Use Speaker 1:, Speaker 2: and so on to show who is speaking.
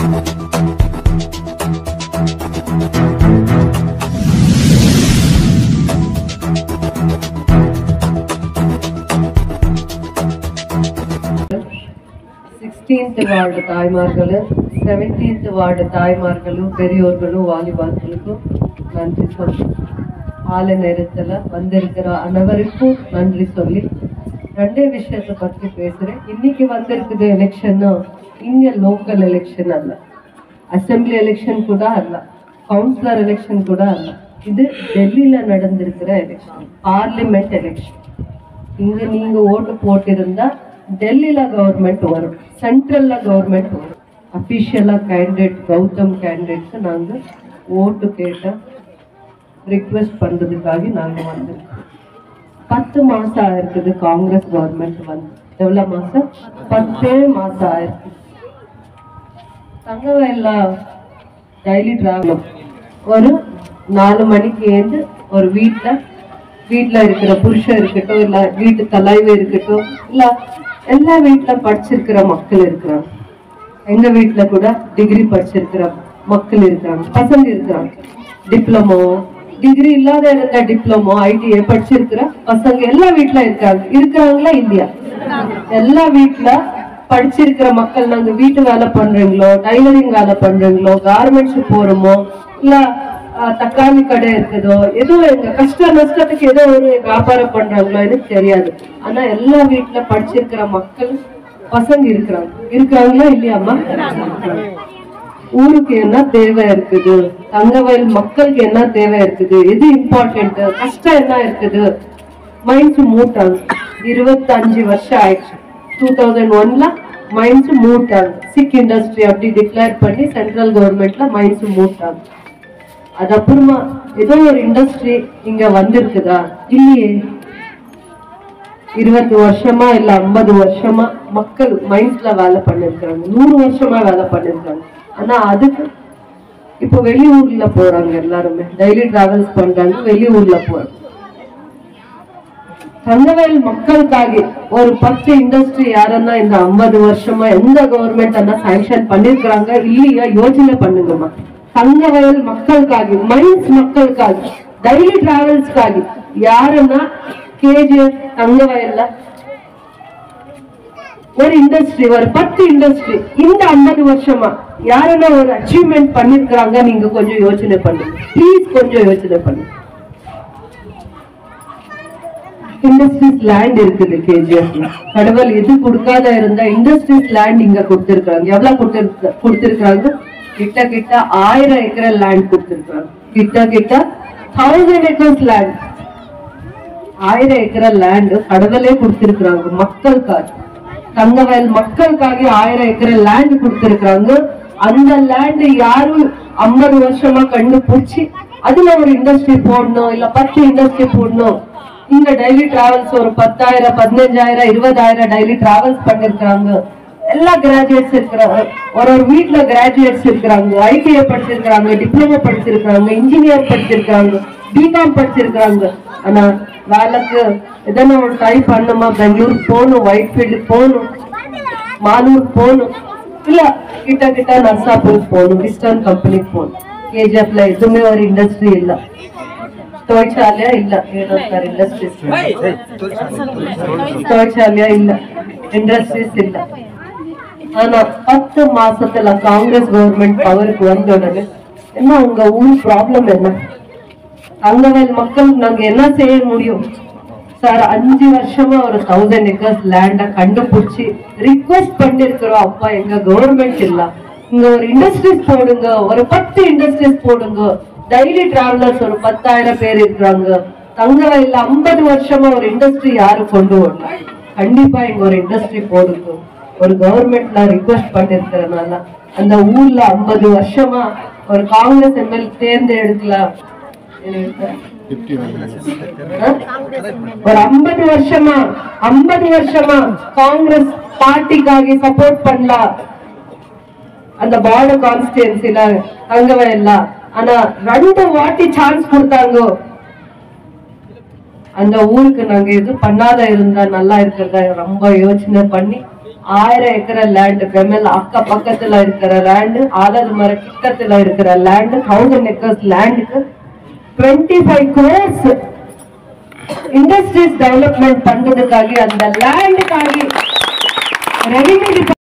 Speaker 1: 16th ward தாய்மார்களும் 17th ward தாய்மார்களும் பெரியோர்களும் வாலிபார்களுக்கும் நன்றி சொல்லி ஆல நேரத்துல வந்திருக்கிற அனைவருக்கும் நன்றி சொல்லி ரெண்டே விஷயத்தை பத்தி பேசுறேன். இன்னைக்கு வந்திருக்குது எலெக்ஷன்னா இங்க லோக்கல் எலெக்ஷன் அல்ல, அசம்பிளி எலெக்ஷன் கூட அல்ல, கவுன்சிலர் எலெக்ஷன் கூட அல்ல. இது டெல்லியில நடந்திருக்கிற எலெக்ஷன், பார்லிமெண்ட் எலெக்ஷன். இங்க நீங்க ஓட்டு போட்டிருந்தா டெல்லியில கவர்மெண்ட் வரும், சென்ட்ரல்ல கவர்மெண்ட் வரும். அபிஷியலா கேண்டிடேட் கௌதம் கேண்டிடேட்க்கு நாங்க ஓட்டு கேட்ட ரிக்வெஸ்ட் பண்றதுக்காக நாங்க வந்திருக்கோம். 10 மாசம் ஆயிருக்குது காங்கிரஸ் கவர்மெண்ட் வந்து. எவ்வளவு மாசம்? 10 மாசம் ஆயிருக்கு. தங்கவேல்ல டெய்லி டிராவல் ஒரு 4 மணிக்கு ஏந்து ஒரு வீட்டுல இருக்கிற புருஷன் இருக்கட்டும், இல்ல வீட்டு தலைவர் இருக்கட்டும், இல்ல எல்லா வீட்டுல படிச்சிருக்கிற மக்கள் இருக்கிறாங்க. எங்க வீட்டுல கூட டிகிரி படிச்சிருக்கிற மக்கள் இருக்கிறாங்க, பசங்க இருக்கிறாங்க. டிப்ளமோ டிகிரி இல்லாத இருந்த டிப்ளமோ ஐடிஐ படிச்சிருக்கிற பசங்க எல்லா வீட்டுல இருக்கிறாங்களா இல்லையா? எல்லா வீட்டுல படிச்சிருக்கிற மக்கள். நாங்க வீட்டு வேலை பண்றீங்களோ, டைலரிங் வேலை பண்றீங்களோ, கார்மெண்ட்ஸ் போறோமோ, இல்ல தக்காளி கடை இருக்குதோ, ஏதோ எங்க கஷ்ட நஷ்டத்துக்கு ஏதோ ஒரு வியாபாரம் பண்றாங்களோ எனக்கு தெரியாது. ஆனா எல்லா வீட்டுல படிச்சிருக்கிற மக்கள் பசங்க இருக்கிறாங்களா இல்லையாமா? ஊருக்கு என்ன தேவை இருக்குது, தங்கவேல் மக்களுக்கு என்ன தேவை இருக்குது, எது இம்பார்ட்டன்ட், கஷ்டம் என்ன இருக்குது, மைண்ட்ஸ் மூட்டாங்க. 25 வருஷம் ஆயிடுச்சு. 2001ல மைண்ட்ஸ் மூட்டாங்க. சிக் இண்டஸ்ட்ரி அப்படி டிக்ளேர் பண்ணி சென்ட்ரல் கவர்மெண்ட்ல மைண்ட்ஸ் மூட்டாங்க. அது அப்புறமா ஏதோ ஒரு இண்டஸ்ட்ரி இங்க வந்திருக்குதா? இல்லையே. 20 வருஷமா இல்ல 50 வருஷமா மக்கள் மைண்ட்ஸ்ல வேலை பண்ணிருக்காங்க, 100 வருஷமா வேலை பண்ணிருக்காங்க. ஆனா அதுக்கு இப்ப வெளியூர்ல போறாங்க, எல்லாருமே டெய்லி டிராவல்ஸ் பண்றாங்க, வெளியூர்ல போறாங்க. தங்கவேல் மக்களுக்காக ஒரு 10 இண்டஸ்ட்ரி யாருன்னா இந்த 50 வருஷமா எந்த கவர்மெண்ட் அண்ணா சாங்ஷன் பண்ணிருக்கிறாங்க இல்லையா? யோசனை பண்ணுங்கம்மா. தங்கவேல் மக்களுக்காக, மைன்ஸ் மக்களுக்காக, டெய்லி டிராவல்ஸ்க்காக யாருன்னா கேஜிஎஃப் தங்கவேல்ல ஒரு இண்டஸ்ட்ரி, ஒரு 10 இண்டஸ்ட்ரி இந்த 50 வருஷமா யாருன்னா ஒரு அச்சீவ்மெண்ட் பண்ணிருக்காங்க? நீங்க கொஞ்சம் யோசனை பண்ணுங்க ப்ளீஸ், கொஞ்சம் யோசனை பண்ணுங்க. இண்டஸ்ட்ரீஸ் லேண்ட் இருக்குது கேஜிஎஃப்ல. கடவுள் எது கொடுக்காத இருந்தா இண்டஸ்ட்ரீஸ் லேண்ட் இங்க கொடுத்திருக்காங்க. எவ்வளவு கொடுத்திருக்காங்க? கிட்ட 1000 ஏக்கர் லேண்ட் கொடுத்திருக்காங்க. கிட்ட 1000 ஏக்கர்ஸ் லேண்ட், 1000 ஏக்கர் லேண்ட் கடவுளே கொடுத்திருக்காங்க மக்களுக்காக. தங்கவேல் மக்களுக்காக 1000 ஏக்கர் லேண்ட் கொடுத்திருக்காங்க. அந்த லேண்ட் யாரும் 50 வருஷமா கண்டுபிடிச்சு அதுல ஒரு இண்டஸ்ட்ரி போடணும், இல்ல 10 இண்டஸ்ட்ரி போடணும். இங்க டெய்லி டிராவல்ஸ் ஒரு 10,000 15,000 20,000 டெய்லி டிராவல்ஸ் பண்ணிருக்காங்க. எல்லா கிராஜுவேட்ஸ் இருக்கிறாங்க, ஒரு வீட்டுல கிராஜுவேட்ஸ் இருக்கிறாங்க, ஐடிஐ படிச்சிருக்காங்க, டிப்ளமோ படிச்சிருக்காங்க, இன்ஜினியர் படிச்சிருக்காங்க, பிகாம் படிச்சிருக்காங்க. ஆனா வேலைக்கு எதனா ஒரு ட்ரை பண்ணுமா? பெங்களூர் போகணும், ஒயிட்ஃபீல்டு போகணும், மாலூர் போகணும், இல்ல கிட்ட நர்சாப்பூர் போகணும், விஸ்டர்ன் கம்பெனிக்கு போகணும். கேஜிஎஃப்ல எதுவுமே ஒரு இண்டஸ்ட்ரி இல்ல, தொழிற்சாலையா இல்ல, இண்டஸ்ட்ரீஸ் தொழிற்சாலையா இல்ல, இண்டஸ்ட்ரீஸ் இல்ல. ஆனா 10 மாசத்துல காங்கிரஸ் கவர்மெண்ட் பவருக்கு வந்த உடனே என்ன உங்க ஊர் ப்ராப்ளம் என்ன? தங்கவேல் மக்கள் நாங்க என்ன செய்ய முடியும் சார்? 5 வருஷமா ஒரு 1000 ஏக்கர்ஸ் லேண்ட கண்டுபிடிச்சு ரிக்வெஸ்ட் பண்ணிருக்கிறோம். அப்பா எங்க கவர்மெண்ட் இல்ல, இங்க ஒரு இண்டஸ்ட்ரீஸ் போடுங்க, ஒரு 10 இண்டஸ்ட்ரீஸ் போடுங்க. டெய்லி டிராவலர்ஸ் ஒரு 10,000 பேர் இருக்கிறாங்க. தங்கவேல்ல 50 வருஷமா ஒரு இண்டஸ்ட்ரி யாரு கொண்டு வரல? கண்டிப்பா இங்க ஒரு இண்டஸ்ட்ரி போடுங்க. ஒரு கவர்மெண்ட்ல ரிக்வெஸ்ட் பண்ணிருக்கிறதுனால அந்த ஊர்ல 50 வருஷமா ஒரு காங்கிரஸ் எம்எல்ஏ தேர்ந்தெடுக்கலாம். ஒரு 50 வருஷமா காங்கிரஸ் பார்ட்டிக்காக சப்போர்ட் பண்ணலாம் அந்த பார்டர் கான்ஸ்டிட்யூன்சில தங்கவேல்ல. ஆனா 2 வாட்டி சான்ஸ் கொடுத்தாங்க. அந்த ஊருக்கு நாங்க எது பண்ணாத இருந்தா நல்லா இருக்கிறதா ரொம்ப யோசனை பண்ணி 1000 ஏக்கர் லேண்ட் பெமல் அக்க பக்கத்துல இருக்கிற லேண்ட், ஆலது மர கிட்டத்துல இருக்கிற லேண்ட், 1000 ஏக்கர்ஸ் லேண்டுக்கு 25 crores இண்டஸ்ட்ரீஸ் டெவலப்மெண்ட் பண்றதுக்காக அந்த லேண்டுக்காக ரெவென்யூ